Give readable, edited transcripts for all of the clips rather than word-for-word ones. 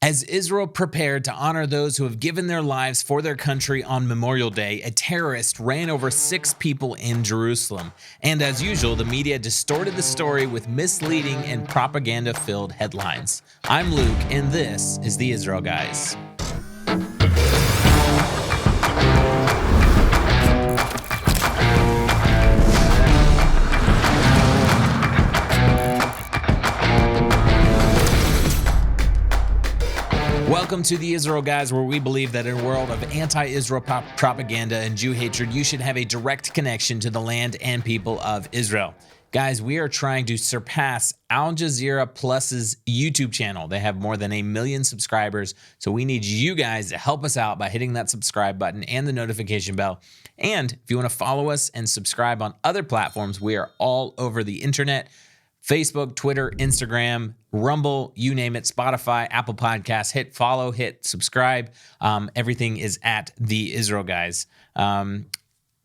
As Israel prepared to honor those who have given their lives for their country on Memorial Day, a terrorist ran over 6 people in Jerusalem. And as usual, the media distorted the story with misleading and propaganda-filled headlines. I'm Luke, and this is the Israel Guys. Welcome to the Israel Guys, where we believe that in a world of anti-Israel propaganda and Jew hatred, you should have a direct connection to the land and people of Israel. Guys, we are trying to surpass Al Jazeera Plus's YouTube channel. They have more than 1 million subscribers, so we need you guys to help us out by hitting that subscribe button and the notification bell. And if you want to follow us and subscribe on other platforms, we are all over the internet. Facebook, Twitter, Instagram, Rumble, you name it, Spotify, Apple Podcasts. Hit follow, hit subscribe. Everything is at the Israel Guys.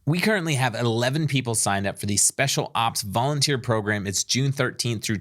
We currently have 11 people signed up for the Special Ops Volunteer Program. It's June 13th through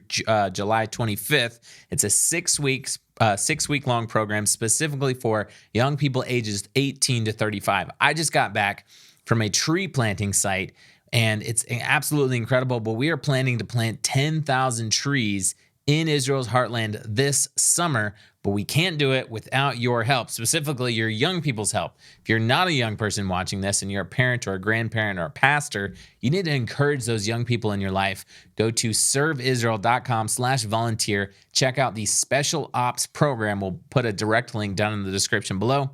July 25th. It's a 6-week-long program specifically for young people ages 18 to 35. I just got back from a tree planting site, and it's absolutely incredible, but we are planning to plant 10,000 trees in Israel's heartland this summer, but we can't do it without your help, specifically your young people's help. If you're not a young person watching this and you're a parent or a grandparent or a pastor, you need to encourage those young people in your life. Go to serveisrael.com/volunteer. Check out the Special Ops program. We'll put a direct link down in the description below.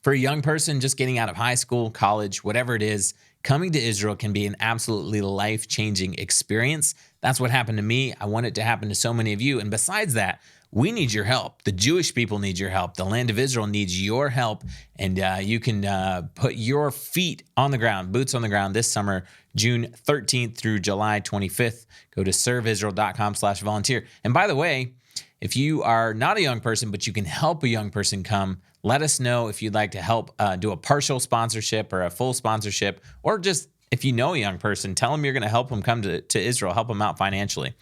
For a young person just getting out of high school, college, whatever it is, coming to Israel can be an absolutely life-changing experience. That's what happened to me. I want it to happen to so many of you. And besides that, we need your help. The Jewish people need your help. The land of Israel needs your help. And you can put your feet on the ground, boots on the ground this summer, June 13th through July 25th. Go to serveisrael.com/volunteer. And by the way, if you are not a young person, but you can help a young person come, let us know if you'd like to help do a partial sponsorship or a full sponsorship, or just if you know a young person, tell them you're going to help them come to Israel, help them out financially.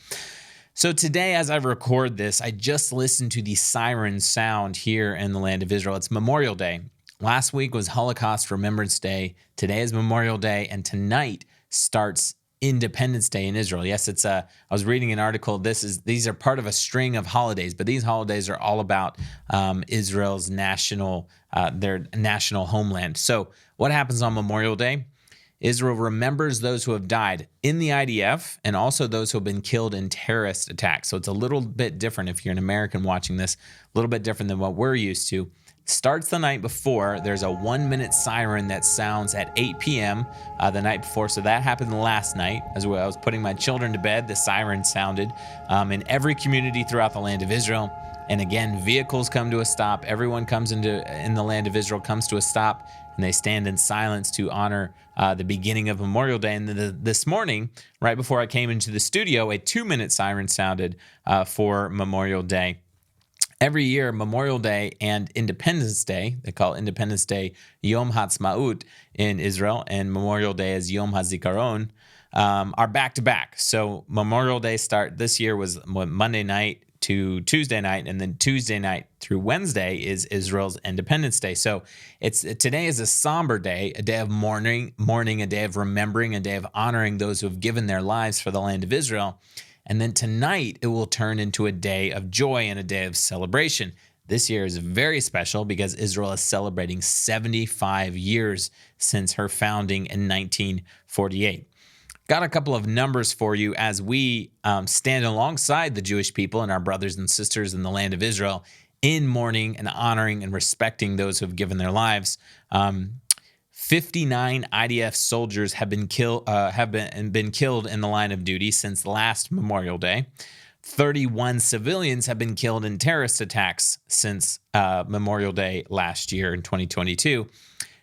So today, as I record this, I just listened to the siren sound here in the land of Israel. It's Memorial Day. Last week was Holocaust Remembrance Day. Today is Memorial Day, and tonight starts Independence Day in Israel. Yes, it's I was reading an article. These are part of a string of holidays, but these holidays are all about Israel's their national homeland. So what happens on Memorial Day? Israel remembers those who have died in the IDF and also those who have been killed in terrorist attacks. So it's a little bit different if you're an American watching this, a little bit different than what we're used to. Starts the night before. There's a 1-minute siren that sounds at 8 p.m. The night before. So that happened last night as I was putting my children to bed. The siren sounded in every community throughout the land of Israel. And again, vehicles come to a stop. Everyone in the land of Israel comes to a stop, and they stand in silence to honor the beginning of Memorial Day. And this morning, right before I came into the studio, a 2-minute siren sounded for Memorial Day. Every year, Memorial Day and Independence Day, they call Independence Day Yom Ha'atzmaut in Israel, and Memorial Day is Yom HaZikaron, are back-to-back. So Memorial Day this year was Monday night to Tuesday night, and then Tuesday night through Wednesday is Israel's Independence Day. So today is a somber day, a day of mourning, a day of remembering, a day of honoring those who have given their lives for the land of Israel. And then tonight, it will turn into a day of joy and a day of celebration. This year is very special because Israel is celebrating 75 years since her founding in 1948. Got a couple of numbers for you as we stand alongside the Jewish people and our brothers and sisters in the land of Israel in mourning and honoring and respecting those who have given their lives. 59 IDF soldiers have been killed in the line of duty since last Memorial Day. 31 civilians have been killed in terrorist attacks since Memorial Day last year in 2022.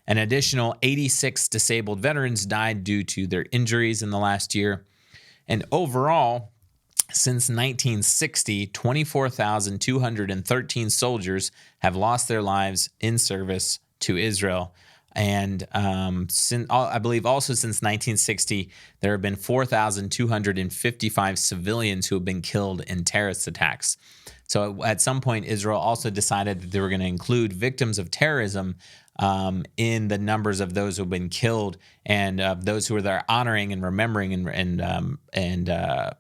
An additional 86 disabled veterans died due to their injuries in the last year. And overall, since 1960, 24,213 soldiers have lost their lives in service to Israel. And I believe also since 1960, there have been 4,255 civilians who have been killed in terrorist attacks. So at some point, Israel also decided that they were going to include victims of terrorism in the numbers of those who have been killed and those who are there honoring and remembering and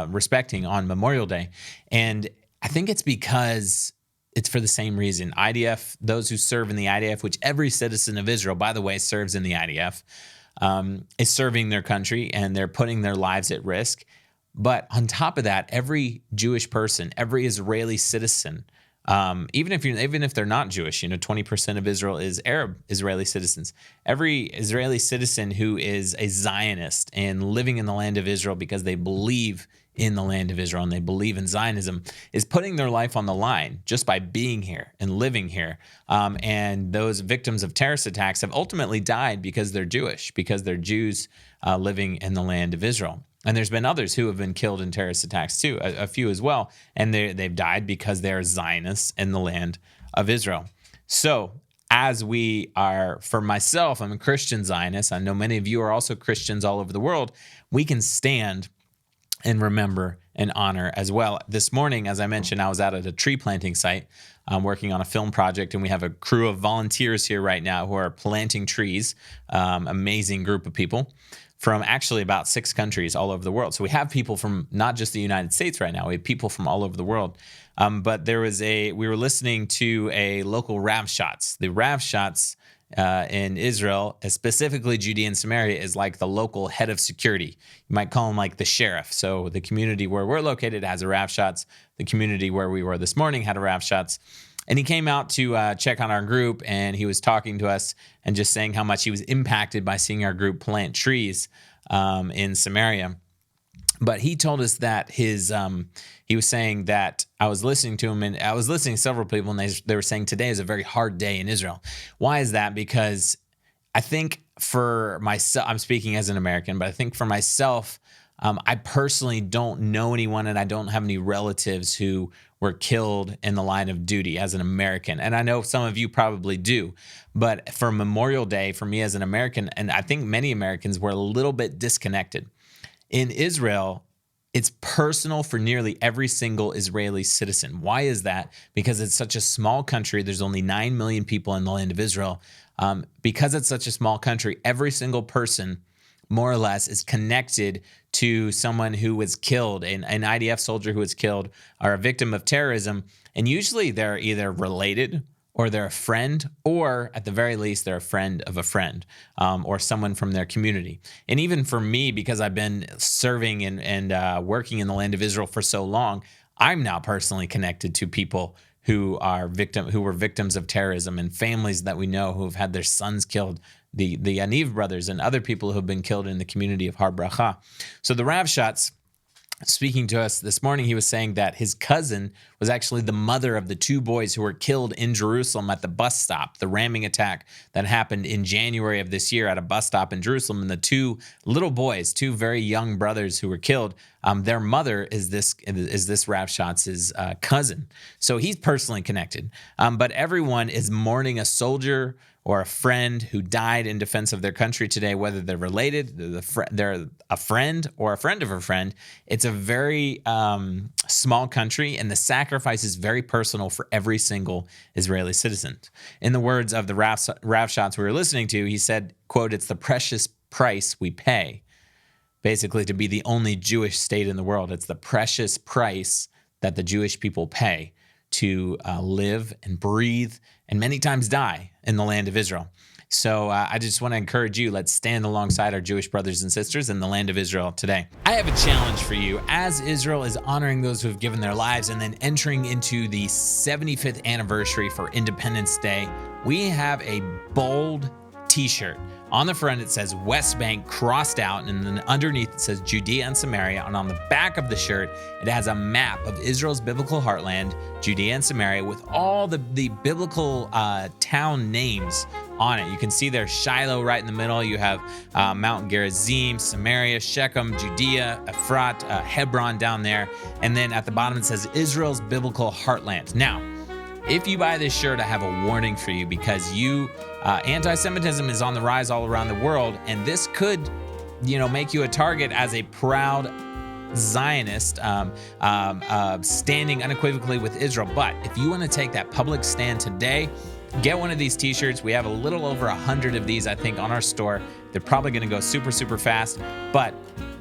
respecting on Memorial Day. And I think it's because it's for the same reason. IDF, those who serve in the IDF, which every citizen of Israel, by the way, serves in the IDF, is serving their country and they're putting their lives at risk. But on top of that, every Jewish person, every Israeli citizen, even if they're not Jewish, 20% of Israel is Arab Israeli citizens. Every Israeli citizen who is a Zionist and living in the land of Israel because they believe in the land of Israel and they believe in Zionism is putting their life on the line just by being here and living here. And those victims of terrorist attacks have ultimately died because they're Jewish, because they're Jews living in the land of Israel. And there's been others who have been killed in terrorist attacks too, a few as well. And they've died because they're Zionists in the land of Israel. So as we are, for myself, I'm a Christian Zionist. I know many of you are also Christians all over the world. We can stand and remember and honor as well. This morning, as I mentioned, I was out at a tree planting site working on a film project, and we have a crew of volunteers here right now who are planting trees, amazing group of people from actually about 6 countries all over the world. So we have people from not just the United States right now, we have people from all over the world. But we were listening to a local Rav Shots. The Rav Shots in Israel, specifically Judea and Samaria, is like the local head of security. You might call him like the sheriff. So the community where we're located has a Rav Shots. The community where we were this morning had a Rav Shots. And he came out to check on our group, and he was talking to us and just saying how much he was impacted by seeing our group plant trees in Samaria. But he told us that he was saying that I was listening to him, and I was listening to several people, and they were saying today is a very hard day in Israel. Why is that? Because I think for myself, I'm speaking as an American, but I think for myself, I personally don't know anyone, and I don't have any relatives who were killed in the line of duty as an American. And I know some of you probably do, but for Memorial Day, for me as an American, and I think many Americans were a little bit disconnected. In Israel, it's personal for nearly every single Israeli citizen. Why is that? Because it's such a small country. There's only 9 million people in the land of Israel. Because it's such a small country, every single person, more or less, is connected to someone who was killed, an IDF soldier who was killed, or a victim of terrorism. And usually they're either related, or they're a friend, or at the very least, they're a friend of a friend, or someone from their community. And even for me, because I've been serving and working in the land of Israel for so long, I'm now personally connected to people who were victims of terrorism, and families that we know who have had their sons killed, the Yaniv brothers and other people who have been killed in the community of Har Bracha. So the Rav Shots, speaking to us this morning, he was saying that his cousin was actually the mother of the 2 boys who were killed in Jerusalem at the bus stop, the ramming attack that happened in January of this year at a bus stop in Jerusalem. And the 2 little boys, 2 very young brothers who were killed, their mother is this Rav Shots' cousin. So he's personally connected. But everyone is mourning a soldier or a friend who died in defense of their country today, whether they're related, they're a friend or a friend of a friend. It's a very small country, and the sacrifice is very personal for every single Israeli citizen. In the words of the Rav Shots we were listening to, he said, quote, "It's the precious price we pay, basically, to be the only Jewish state in the world. It's the precious price that the Jewish people pay to live and breathe and many times die in the land of Israel." So I just want to encourage you, let's stand alongside our Jewish brothers and sisters in the land of Israel today. I have a challenge for you. As Israel is honoring those who have given their lives and then entering into the 75th anniversary for Independence Day, we have a bold T-shirt. On the front, it says West Bank crossed out, and then underneath it says Judea and Samaria. And on the back of the shirt, it has a map of Israel's biblical heartland, Judea and Samaria, with all the biblical town names on it. You can see there's Shiloh right in the middle. You have Mount Gerizim, Samaria, Shechem, Judea, Ephrat, Hebron down there. And then at the bottom, it says Israel's biblical heartland. Now, If you buy this shirt, I have a warning for you because anti-Semitism is on the rise all around the world, and this could, make you a target as a proud Zionist standing unequivocally with Israel. But if you want to take that public stand today, get one of these t-shirts. We have a little over 100 of these, I think, on our store. They're probably going to go super, super fast. But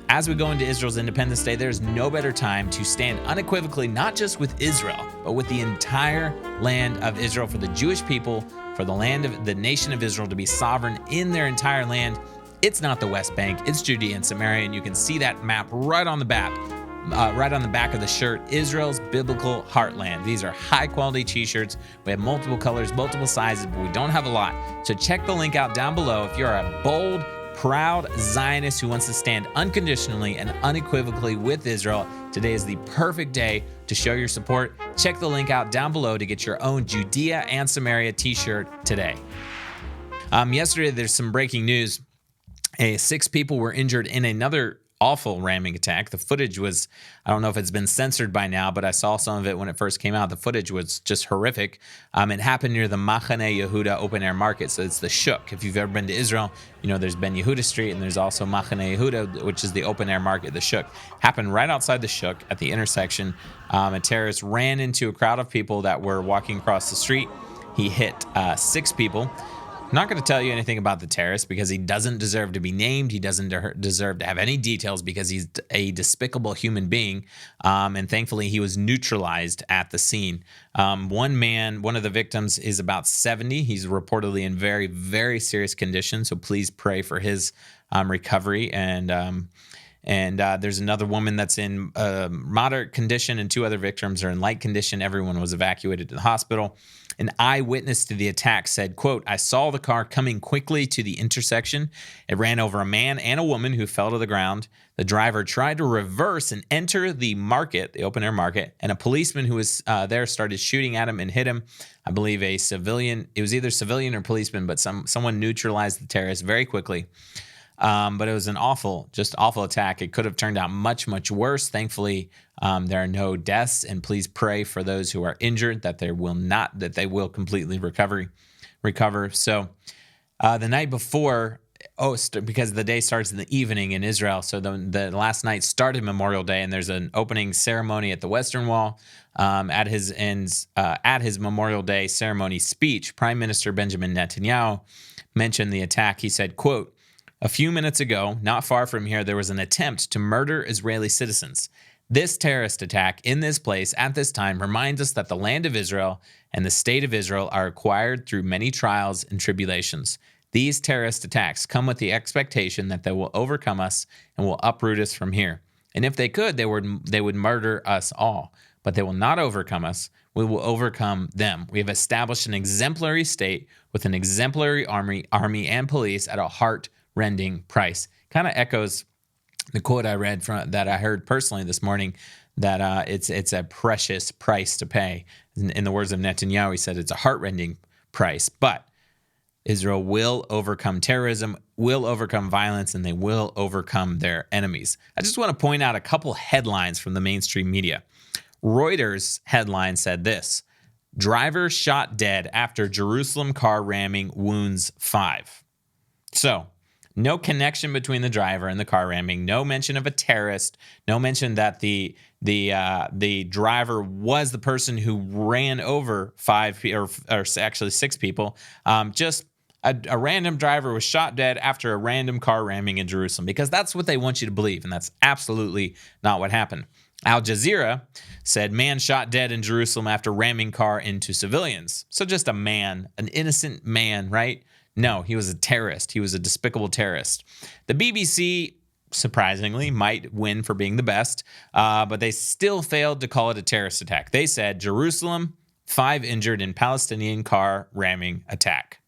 as we go into Israel's Independence Day, there's no better time to stand unequivocally, not just with Israel, but with the entire land of Israel, for the Jewish people, for the nation of Israel to be sovereign in their entire land. It's not the West Bank, it's Judea and Samaria, and you can see that map right on the back of the shirt, Israel's biblical heartland. These are high-quality t-shirts. We have multiple colors, multiple sizes, but we don't have a lot. So check the link out down below if you're a bold, proud Zionist who wants to stand unconditionally and unequivocally with Israel. Today is the perfect day to show your support. Check the link out down below to get your own Judea and Samaria t-shirt today. Yesterday, there's some breaking news. 6 people were injured in another awful ramming attack. The footage was, I don't know if it's been censored by now, but I saw some of it when it first came out. The footage was just horrific. It happened near the Machane Yehuda open air market. So it's the Shuk. If you've ever been to Israel, there's Ben Yehuda Street and there's also Machane Yehuda, which is the open air market, the Shuk. Happened right outside the Shuk at the intersection. A terrorist ran into a crowd of people that were walking across the street. He hit 6 people. I'm not going to tell you anything about the terrorist because he doesn't deserve to be named. He doesn't deserve to have any details because he's a despicable human being. And thankfully, he was neutralized at the scene. One of the victims is about 70. He's reportedly in very, very serious condition. So please pray for his recovery. And there's another woman that's in moderate condition, and 2 other victims are in light condition. Everyone was evacuated to the hospital. An eyewitness to the attack said, quote, "I saw the car coming quickly to the intersection. It ran over a man and a woman who fell to the ground. The driver tried to reverse and enter the market, the open air market, and a policeman who was there started shooting at him and hit him. I believe a civilian, it was either civilian or policeman, but someone neutralized the terrorist very quickly. But it was an awful attack. It could have turned out much, much worse. Thankfully, there are no deaths, and please pray for those who are injured that they will completely recover. So, the night before, because the day starts in the evening in Israel. So the last night started Memorial Day, and there's an opening ceremony at the Western Wall. At his Memorial Day ceremony speech, Prime Minister Benjamin Netanyahu mentioned the attack. He said, quote, "A few minutes ago, not far from here, there was an attempt to murder Israeli citizens. This terrorist attack in this place at this time reminds us that the land of Israel and the state of Israel are acquired through many trials and tribulations. These terrorist attacks come with the expectation that they will overcome us and will uproot us from here. And if they could, they would murder us all. But they will not overcome us. We will overcome them. We have established an exemplary state with an exemplary army and police at a heart-rending price." Kind of echoes the quote I read that I heard personally this morning, that it's a precious price to pay. In the words of Netanyahu, he said it's a heart-rending price. But Israel will overcome terrorism, will overcome violence, and they will overcome their enemies. I just want to point out a couple headlines from the mainstream media. Reuters headline said this: "Driver shot dead after Jerusalem car ramming wounds 5." So, no connection between the driver and the car ramming. No mention of a terrorist. No mention that the driver was the person who ran over 5 or actually 6 people. Just a random driver was shot dead after a random car ramming in Jerusalem, because that's what they want you to believe, and that's absolutely not what happened. Al Jazeera said, "Man shot dead in Jerusalem after ramming car into civilians." So just a man, an innocent man, right? No, he was a terrorist. He was a despicable terrorist. The BBC, surprisingly, might win for being the best, but they still failed to call it a terrorist attack. They said, "Jerusalem, 5 injured in Palestinian car ramming attack."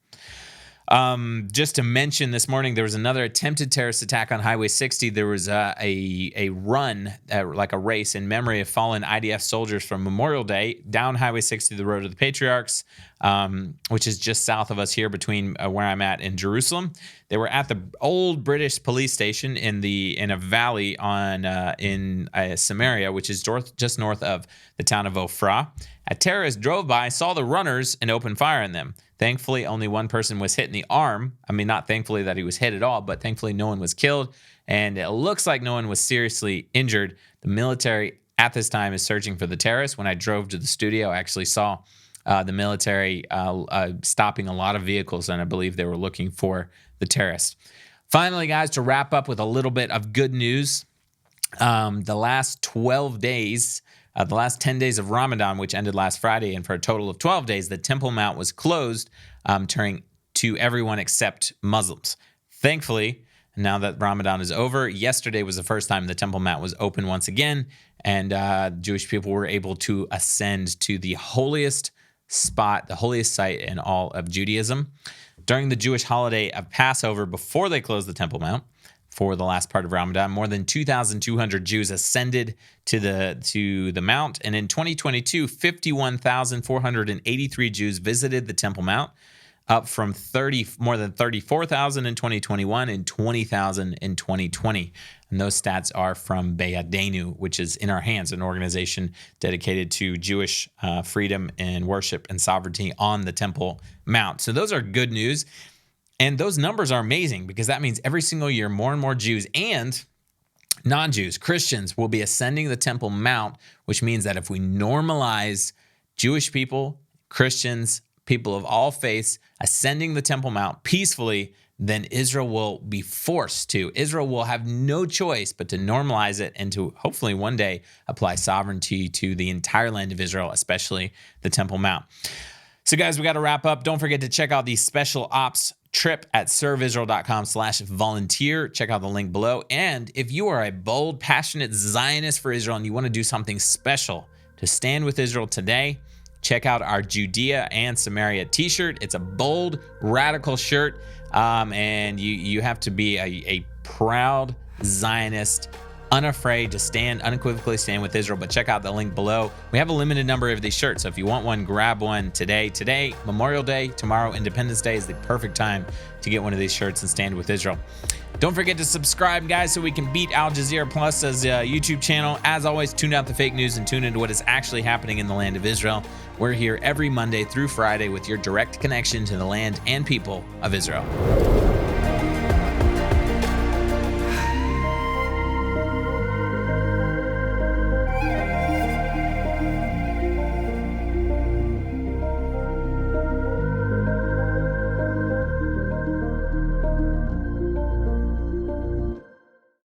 Just to mention, this morning there was another attempted terrorist attack on Highway 60. There was a run, like a race in memory of fallen IDF soldiers from Memorial Day down Highway 60, the road of the Patriarchs, which is just south of us here between where I'm at in Jerusalem. They were at the old British police station in a valley in Samaria, which is just north of the town of Ophrah. A terrorist drove by, saw the runners, and opened fire on them. Thankfully, only one person was hit in the arm. I mean, not thankfully that he was hit at all, but thankfully no one was killed. And it looks like no one was seriously injured. The military at this time is searching for the terrorists. When I drove to the studio, I actually saw the military stopping a lot of vehicles, and I believe they were looking for the terrorists. Finally, guys, to wrap up with a little bit of good news, the last 12 days, the last 10 days of Ramadan, which ended last Friday, and for a total of 12 days, the Temple Mount was closed to everyone except Muslims. Thankfully, now that Ramadan is over, yesterday was the first time the Temple Mount was open once again, and Jewish people were able to ascend to the holiest spot, the holiest site in all of Judaism. During the Jewish holiday of Passover, before they closed the Temple Mount for the last part of Ramadan, more than 2,200 Jews ascended to the Mount, and in 2022, 51,483 Jews visited the Temple Mount, up from more than 34,000 in 2021 and 20,000 in 2020. And those stats are from Beyadenu, which is In Our Hands, an organization dedicated to Jewish freedom and worship and sovereignty on the Temple Mount. So those are good news. And those numbers are amazing because that means every single year, more and more Jews and non-Jews, Christians, will be ascending the Temple Mount, which means that if we normalize Jewish people, Christians, people of all faiths ascending the Temple Mount peacefully, then Israel will be forced to. Israel will have no choice but to normalize it and to hopefully one day apply sovereignty to the entire land of Israel, especially the Temple Mount. So guys, we got to wrap up. Don't forget to check out the special ops trip at serveisrael.com/volunteer. Check out the link below. And if you are a bold, passionate Zionist for Israel and you want to do something special to stand with Israel today, check out our Judea and Samaria t-shirt. It's a bold, radical shirt, and you have to be a proud Zionist, unafraid to unequivocally stand with Israel. But check out the link below. We have a limited number of these shirts, so if you want one, grab one today. Today, Memorial Day, tomorrow, Independence Day is the perfect time to get one of these shirts and stand with Israel. Don't forget to subscribe, guys, so we can beat Al Jazeera Plus's YouTube channel. As always, tune out the fake news and tune into what is actually happening in the land of Israel. We're here every Monday through Friday with your direct connection to the land and people of Israel.